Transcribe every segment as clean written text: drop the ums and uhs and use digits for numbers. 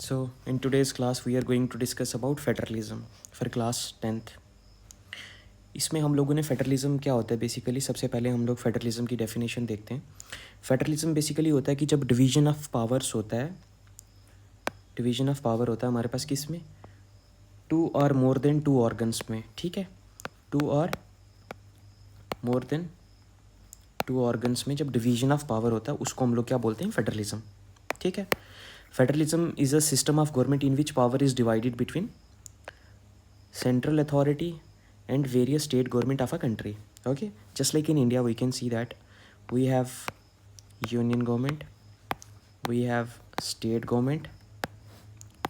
So, in today's class, we are going to discuss about federalism for class 10th. इसमें हम लोगों ने federalism क्या होता है बेसिकली सबसे पहले हम लोग फेडरलिज्म की डेफिनेशन देखते हैं। फेडरलिज्म बेसिकली होता है कि जब डिवीजन ऑफ पावर्स होता है, डिवीजन ऑफ पावर होता है हमारे पास किस में, टू और मोर देन टू ऑर्गन्स में, ठीक है, टू और मोर देन टू ऑर्गन्स में जब डिवीजन ऑफ पावर होता है उसको हम लोग क्या बोलते हैं, फेडरलिज्म, ठीक है। Federalism is a system of government in which power is divided between central authority and various state government of a country. Okay, just like in India we can see that we have union government, we have state government,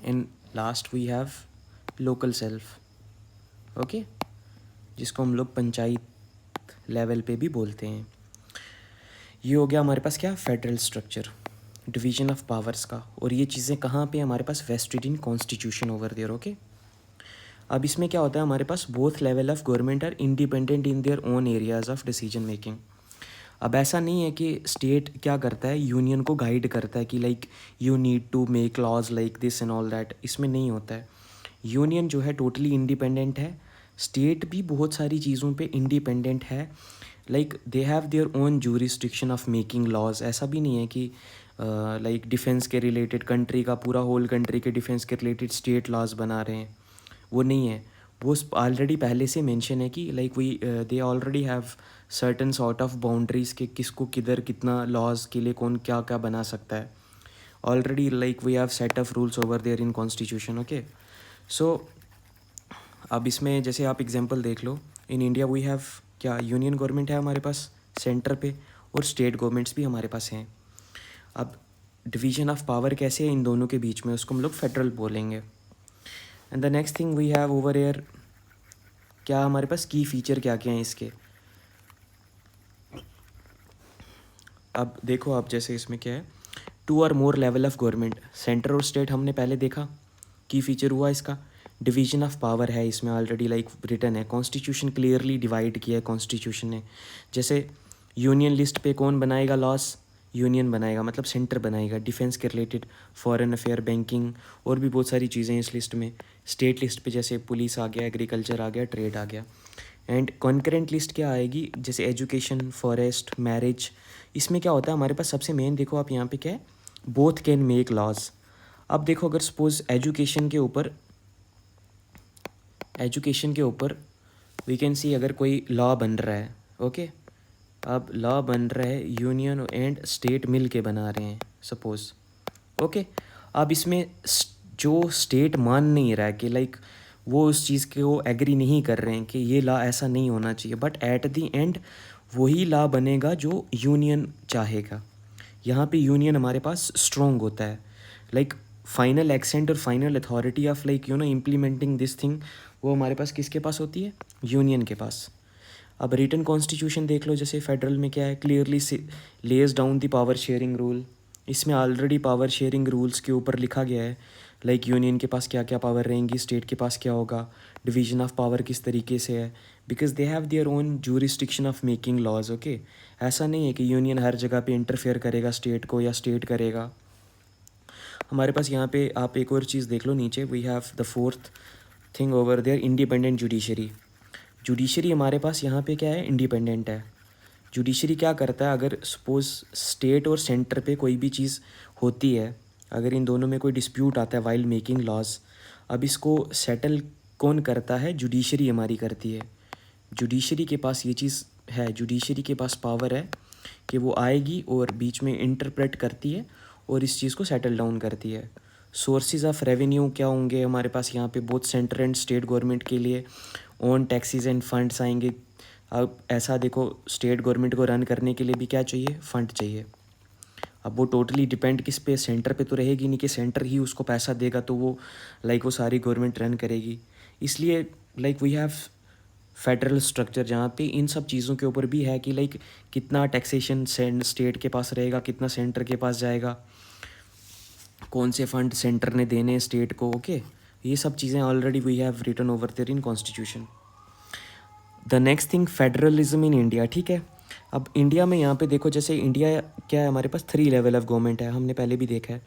and last we have local self. Okay, जिसको हम लोग panchayat level पे भी बोलते हैं। ये हो गया हमारे पास क्या, federal structure, division of powers का। और ये चीज़ें कहाँ पे हमारे पास, vested in constitution over there. Okay, अब इसमें क्या होता है हमारे पास, both level of government are independent in their own areas of decision making. अब ऐसा नहीं है कि स्टेट क्या करता है, यूनियन को गाइड करता है कि like you need to make laws like this and all that, इसमें नहीं होता है। यूनियन जो है टोटली इंडिपेंडेंट है, स्टेट भी बहुत सारी चीज़ों पे इंडिपेंडेंट है, like they have their own jurisdiction of making laws. ऐसा भी नहीं है कि लाइक डिफेंस के रिलेटेड कंट्री का पूरा होल कंट्री के डिफेंस के रिलेटेड स्टेट लॉज बना रहे हैं, वो नहीं है। वो ऑलरेडी पहले से मेंशन है कि like we they already have certain sort of boundaries के किसको किधर कितना लॉज के लिए कौन क्या क्या बना सकता है। Already like we have set of rules over there in constitution. Okay, so अब इसमें जैसे आप एग्जांपल देख लो, इन इंडिया वी हैव क्या, यूनियन गवर्नमेंट है हमारे पास सेंटर पे, और स्टेट गवर्नमेंट्स भी हमारे पास हैं। अब डिवीजन ऑफ पावर कैसे है इन दोनों के बीच में, उसको हम लोग फेडरल बोलेंगे। And the next thing we have over here, क्या हमारे पास की फीचर क्या क्या हैं इसके। अब देखो आप, जैसे इसमें क्या है, टू और मोर लेवल ऑफ गवर्नमेंट, सेंटर और स्टेट हमने पहले देखा, की फीचर हुआ इसका। डिवीजन ऑफ पावर है इसमें ऑलरेडी लाइक रिटन है, कॉन्स्टिट्यूशन क्लियरली डिवाइड किया है कॉन्स्टिट्यूशन ने। जैसे यूनियन लिस्ट पे कौन बनाएगा लॉस, यूनियन बनाएगा, मतलब सेंटर बनाएगा, डिफेंस के रिलेटेड, फॉरेन अफेयर, बैंकिंग, और भी बहुत सारी चीज़ें इस लिस्ट में। स्टेट लिस्ट पे जैसे पुलिस आ गया, एग्रीकल्चर आ गया, ट्रेड आ गया। एंड कॉन्करेंट लिस्ट क्या आएगी, जैसे एजुकेशन, फॉरेस्ट, मैरिज। इसमें क्या होता है हमारे पास, सबसे मेन देखो आप यहाँ पे क्या है, बोथ कैन मेक लॉज। अब देखो अगर सपोज एजुकेशन के ऊपर वी कैन सी, अगर कोई लॉ बन रहा है, ओके, अब लॉ बन रहा है, यूनियन एंड स्टेट मिल के बना रहे हैं सपोज, ओके। अब इसमें जो स्टेट मान नहीं रहा है कि लाइक वो उस चीज़ को एग्री नहीं कर रहे हैं कि ये लॉ ऐसा नहीं होना चाहिए, बट एट द एंड वही लॉ बनेगा जो यूनियन चाहेगा। यहाँ पे यूनियन हमारे पास स्ट्रॉन्ग होता है, लाइक फाइनल एक्सेंट और final authority of like implementing this thing, वो हमारे पास किसके पास होती है, यूनियन के पास। अब रिटन कॉन्स्टिट्यूशन देख लो, जैसे फेडरल में क्या है, clearly lays down the power sharing rule. इसमें ऑलरेडी पावर शेयरिंग रूल्स के ऊपर लिखा गया है, लाइक यूनियन के पास क्या क्या पावर रहेंगी, स्टेट के पास क्या होगा, डिवीजन ऑफ पावर किस तरीके से है, because they have their own jurisdiction of making laws. Okay, ऐसा नहीं है कि यूनियन हर जगह पे इंटरफेयर करेगा स्टेट को, या स्टेट करेगा। हमारे पास यहाँ पे आप एक और चीज़ देख लो नीचे, we have the fourth thing over there, independent judiciary. Judiciary हमारे पास यहाँ पे क्या है, इंडिपेंडेंट है। जुडिशरी क्या करता है, अगर सपोज स्टेट और सेंटर पे कोई भी चीज़ होती है, अगर इन दोनों में कोई डिस्प्यूट आता है वाइल मेकिंग लॉज, अब इसको सेटल कौन करता है, जुडिशरी हमारी करती है। जुडिशरी के पास ये चीज़ है, जुडिशरी के पास पावर है कि वो आएगी और बीच में इंटरप्रेट करती है और इस चीज़ को सेटल डाउन करती है। सोर्सेज ऑफ रेवेन्यू क्या होंगे हमारे पास यहाँ पे, both centre and state government के लिए ओन टैक्सेस एंड फंड्स आएंगे। अब ऐसा देखो, स्टेट गवर्नमेंट को रन करने के लिए भी क्या चाहिए, फंड चाहिए। अब वो टोटली डिपेंड किस पे, सेंटर पे तो रहेगी नहीं कि सेंटर ही उसको पैसा देगा तो वो लाइक वो सारी गवर्नमेंट रन करेगी। इसलिए like we have federal structure जहाँ पे इन सब चीज़ों के ऊपर भी है कि लाइक कितना टैक्सेशन स्टेट के पास रहेगा, कितना सेंटर के पास जाएगा, कौन से फंड सेंटर ने देने स्टेट को। ओके, ये सब चीज़ें already we have written over there in constitution. The next thing, federalism in India, ठीक है। अब इंडिया में यहाँ पे देखो, जैसे इंडिया क्या है हमारे पास, 3 लेवल ऑफ गवर्नमेंट है, हमने पहले भी देखा है।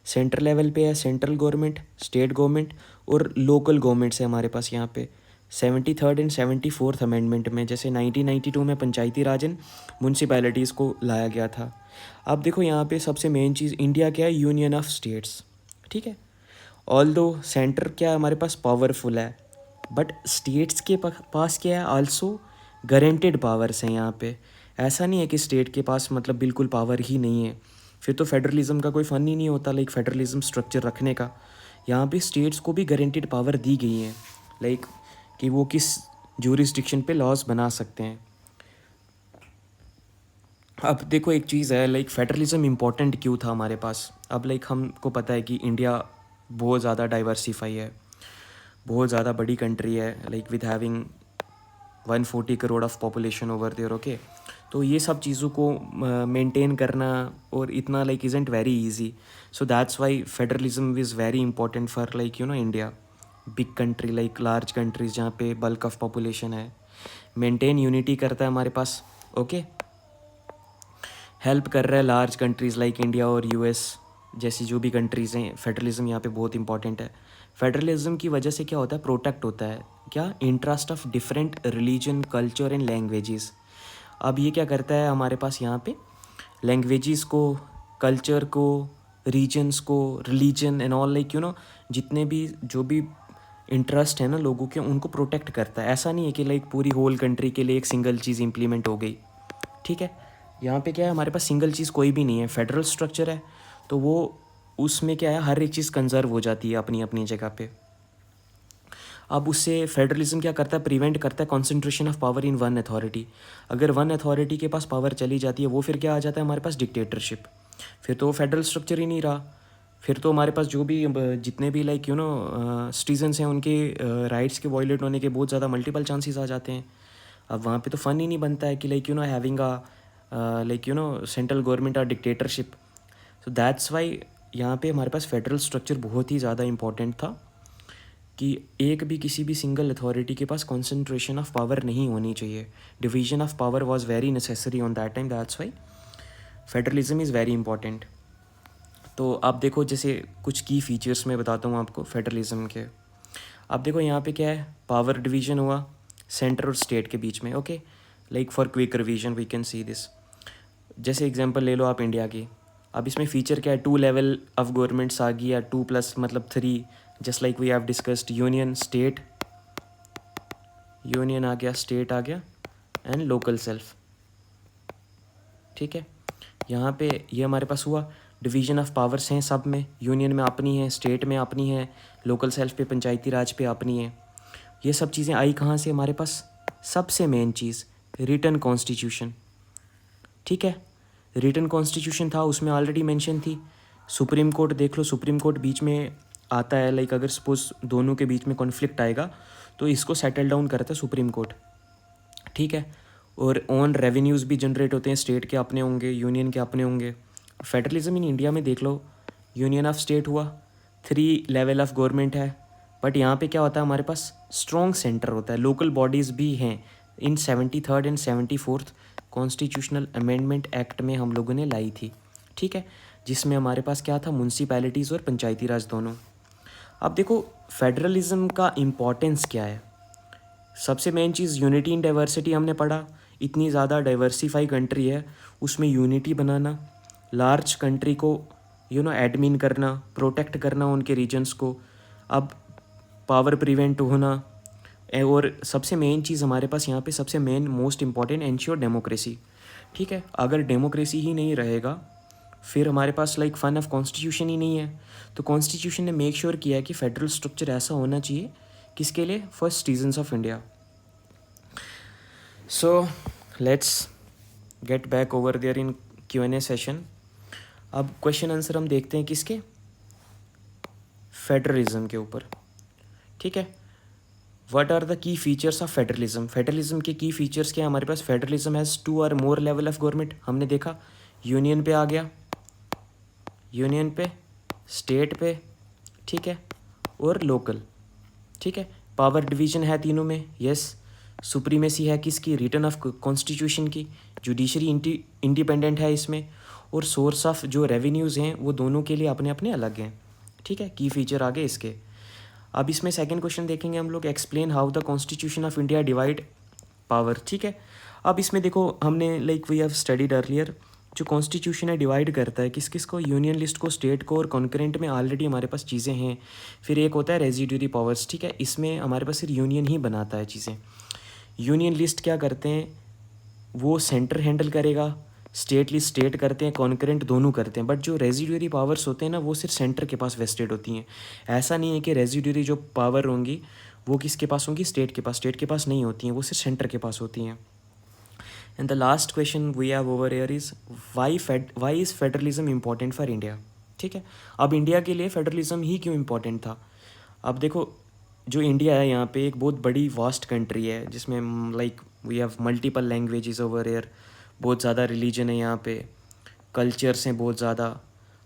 सेंट्रल लेवल पे है सेंट्रल गवर्नमेंट, स्टेट गवर्नमेंट और लोकल गवर्नमेंट्स है हमारे पास यहाँ पे 73rd एंड 74th अमेंडमेंट में। जैसे 1992 में पंचायती राज एंड म्यूनसिपैलिटीज़ को लाया गया था। अब देखो यहाँ पे सबसे मेन चीज़, इंडिया क्या है, यूनियन ऑफ स्टेट्स, ठीक है। ऑल दो सेंटर क्या है हमारे पास, पावरफुल है, बट स्टेट्स के पास क्या है, आल्सो गारंटेड पावर्स हैं यहाँ पे। ऐसा नहीं है कि स्टेट के पास मतलब बिल्कुल पावर ही नहीं है, फिर तो फेडरलिज्म का कोई फ़न ही नहीं होता, लाइक फेडरलिज्म स्ट्रक्चर रखने का। यहाँ पे स्टेट्स को भी गारंटेड पावर दी गई है, लाइक कि वो किस ज्यूरिसडिक्शन पे लॉज बना सकते हैं। अब देखो एक चीज़ है, लाइक फेडरलिज्म इम्पोर्टेंट क्यों था हमारे पास। अब लाइक हमको पता है कि इंडिया बहुत ज़्यादा डाइवर्सिफाई है, बहुत ज़्यादा बड़ी कंट्री है, like with having 140 crore of population over there, okay. तो ये सब चीज़ों को मेंटेन करना और इतना like isn't very easy, so that's why federalism is very important for like you know India, big country, like large countries जहाँ पे बल्क ऑफ पॉपुलेशन है। मेंटेन यूनिटी करता है हमारे पास, ओके। हेल्प कर रहा है लार्ज कंट्रीज़ लाइक इंडिया और यूएस जैसी जो भी कंट्रीज़ हैं। फेडरलिज्म यहाँ पे बहुत इंपॉर्टेंट है। फेडरलिज्म की वजह से क्या होता है, प्रोटेक्ट होता है क्या, interest of different religion, culture and languages. अब ये क्या करता है हमारे पास यहाँ पे, लैंग्वेजेस को, कल्चर को, रीजन्स को, religion and all, like you no जितने भी जो भी इंटरेस्ट है ना लोगों के, उनको प्रोटेक्ट करता है। ऐसा नहीं है कि लाइक पूरी होल कंट्री के लिए एक सिंगल चीज़ इम्प्लीमेंट हो गई, ठीक है। यहाँ पे क्या है, हमारे पास सिंगल चीज़ कोई भी नहीं है, फेडरल स्ट्रक्चर है, तो वो उसमें क्या है, हर एक चीज़ कंजर्व हो जाती है अपनी अपनी जगह पे। अब उससे फेडरलिज्म क्या करता है, प्रिवेंट करता है concentration of power in one authority. अगर वन अथॉरिटी के पास पावर चली जाती है, वो फिर क्या आ जाता है हमारे पास, डिक्टेटरशिप। फिर तो फेडरल स्ट्रक्चर ही नहीं रहा, फिर तो हमारे पास जो भी जितने भी लाइक यू नो सिटीजन्स हैं, उनके राइट्स के वायलेट होने के बहुत ज़्यादा मल्टीपल चांसेस आ जाते हैं। अब वहाँ पे तो फ़न ही नहीं बनता है कि like you know having a like you no central government और डिक्टेटरशिप। सो दैट्स वाई यहाँ पे हमारे पास फेडरल स्ट्रक्चर बहुत ही ज़्यादा इंपॉर्टेंट था कि एक भी किसी भी सिंगल अथॉरिटी के पास कॉन्सेंट्रेशन ऑफ पावर नहीं होनी चाहिए। Division of power was very necessary on that time, that's why federalism is very important. तो आप देखो, जैसे कुछ की फीचर्स मैं बताता हूँ आपको फेडरलिज्म के। आप देखो यहाँ पे क्या है, पावर डिवीजन हुआ सेंटर और स्टेट के बीच में, okay. Like for quick revision we can see this. जैसे एग्जांपल ले लो आप इंडिया की। अब इसमें फीचर क्या है, 2 लेवल ऑफ गवर्नमेंट्स आ गई, या 2+ मतलब 3, just like we have discussed, union, state, union आ गया, स्टेट आ गया एंड लोकल सेल्फ, ठीक है। यहाँ पे ये हमारे पास हुआ, डिवीजन ऑफ पावर्स हैं सब में, यूनियन में अपनी है, स्टेट में अपनी है, लोकल सेल्फ पे, पंचायती राज पे अपनी है। ये सब चीज़ें आई कहाँ से हमारे पास, सबसे मेन चीज़ रिटन कॉन्स्टिट्यूशन, ठीक है। रिटन कॉन्स्टिट्यूशन था, उसमें ऑलरेडी मेंशन थी। सुप्रीम कोर्ट देख लो, सुप्रीम कोर्ट बीच में आता है, लाइक अगर सपोज दोनों के बीच में कॉन्फ्लिक्ट आएगा तो इसको सेटल डाउन करता है सुप्रीम कोर्ट, ठीक है। और ओन रेवेन्यूज़ भी जनरेट होते हैं, स्टेट के अपने होंगे, यूनियन के अपने होंगे। फेडरलिज्म इन इंडिया में देख लो, यूनियन ऑफ स्टेट हुआ, 3 लेवल ऑफ गवर्नमेंट है, बट यहाँ पे क्या होता है हमारे पास, स्ट्रॉन्ग सेंटर होता है, लोकल बॉडीज़ भी हैं। इन 73rd and 74th constitutional amendment act में हम लोगों ने लाई थी, ठीक है, जिसमें हमारे पास क्या था, म्यूनसिपैलिटीज़ और पंचायती राज दोनों। अब देखो फेडरलिज्म का इम्पोर्टेंस क्या है, सबसे main cheese unity in diversity हमने पढ़ा। इतनी ज़्यादा डाइवर्सिफाई कंट्री है, उसमें यूनिटी बनाना, लार्ज कंट्री को यू नो एडमिन करना, प्रोटेक्ट करना उनके रीजन्स को, अब पावर प्रिवेंट होना, और सबसे मेन चीज़ हमारे पास यहाँ पे सबसे main most important, ensure democracy, ठीक है। अगर डेमोक्रेसी ही नहीं रहेगा, फिर हमारे पास लाइक फन ऑफ कॉन्स्टिट्यूशन ही नहीं है। तो कॉन्स्टिट्यूशन ने मेक श्योर किया है कि फेडरल स्ट्रक्चर ऐसा होना चाहिए, किसके लिए, for citizens of India. So let's get back over there in Q&A session. अब क्वेश्चन आंसर हम देखते हैं किसके, फेडरलिज्म के ऊपर, ठीक है। What are the key features of federalism, federalism के की फीचर्स क्या है हमारे पास, फेडरलिज्म हैज़ 2 और मोर लेवल ऑफ गवर्नमेंट, हमने देखा यूनियन पे आ गया, यूनियन पे, स्टेट पे, ठीक है, और लोकल, ठीक है। पावर डिवीजन है तीनों में, यस। सुप्रीमेसी है किसकी, रिटन ऑफ कॉन्स्टिट्यूशन की, जुडिशरी इंडिपेंडेंट है इसमें, और सोर्स ऑफ जो रेवेन्यूज़ हैं वो दोनों के लिए अपने अपने अलग हैं, ठीक है। की फीचर आगे इसके। अब इसमें सेकंड क्वेश्चन देखेंगे हम लोग, explain how the constitution of India divide power, ठीक है। अब इसमें देखो हमने like we have studied earlier, जो कॉन्स्टिट्यूशन है डिवाइड करता है किस किस को, यूनियन लिस्ट को, स्टेट को, और कॉन्करेंट में ऑलरेडी हमारे पास चीज़ें हैं। फिर एक होता है रेजिड्यूरी पावर्स, ठीक है, इसमें हमारे पास सिर्फ यूनियन ही बनाता है चीज़ें। यूनियन लिस्ट क्या करते हैं, वो सेंटर हैंडल करेगा, स्टेट लिस्ट स्टेट करते हैं, कॉन्करेंट दोनों करते हैं, बट जो रेजिड्यूरी पावर्स होते हैं ना वो सिर्फ सेंटर के पास वेस्टेड होती हैं। ऐसा नहीं है कि रेजिड्यूरी जो पावर होंगी वो किसके पास होंगी, स्टेट के पास नहीं होती हैं, वो सिर्फ सेंटर के पास होती हैं। And the last question we have over here is why is federalism important for India, ठीक है। अब इंडिया के लिए फेडरलिज्म ही क्यों इम्पॉर्टेंट था। अब देखो जो इंडिया है यहाँ पे एक बहुत बड़ी वास्ट कंट्री है जिसमें like we have multiple languages over here, बहुत ज़्यादा रिलीजन है यहाँ पे, कल्चर्स हैं बहुत ज़्यादा।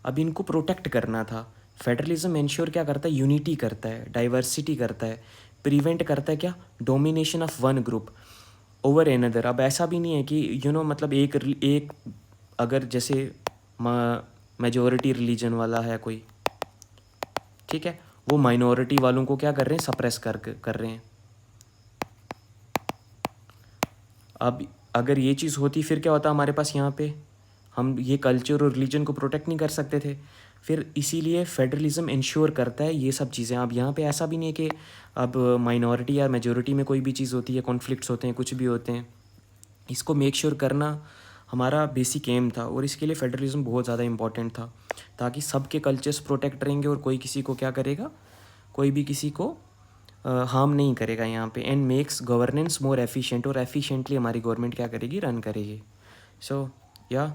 अब इनको प्रोटेक्ट करना था। फेडरलिज्म इंश्योर क्या करता है, यूनिटी करता है, डाइवर्सिटी करता है, प्रिवेंट करता है क्या, domination of one group over another. अब ऐसा भी नहीं है कि मतलब एक अगर जैसे मेजोरिटी रिलीजन वाला है कोई, ठीक है, वो माइनॉरिटी वालों को क्या कर रहे हैं, सप्रेस कर रहे हैं। अब अगर ये चीज़ होती फिर क्या होता हमारे पास, यहाँ पे हम ये कल्चर और रिलीजन को प्रोटेक्ट नहीं कर सकते थे। फिर इसीलिए फेडरलिज्म इंश्योर करता है ये सब चीज़ें। अब यहाँ पे ऐसा भी नहीं है कि अब माइनॉरिटी या मेजोरिटी में कोई भी चीज़ होती है, कॉन्फ्लिक्ट्स होते हैं, कुछ भी होते हैं, इसको मेक श्योर करना हमारा बेसिक एम था, और इसके लिए फेडरलिज्म बहुत ज़्यादा इंपॉर्टेंट था, ताकि सबके कल्चर्स प्रोटेक्ट रहेंगे और कोई किसी को क्या करेगा, कोई भी किसी को हार्म नहीं करेगा यहाँ पे। And makes governance more efficient, और एफिशिएंटली हमारी गवर्नमेंट क्या करेगी, रन करेगी। सो या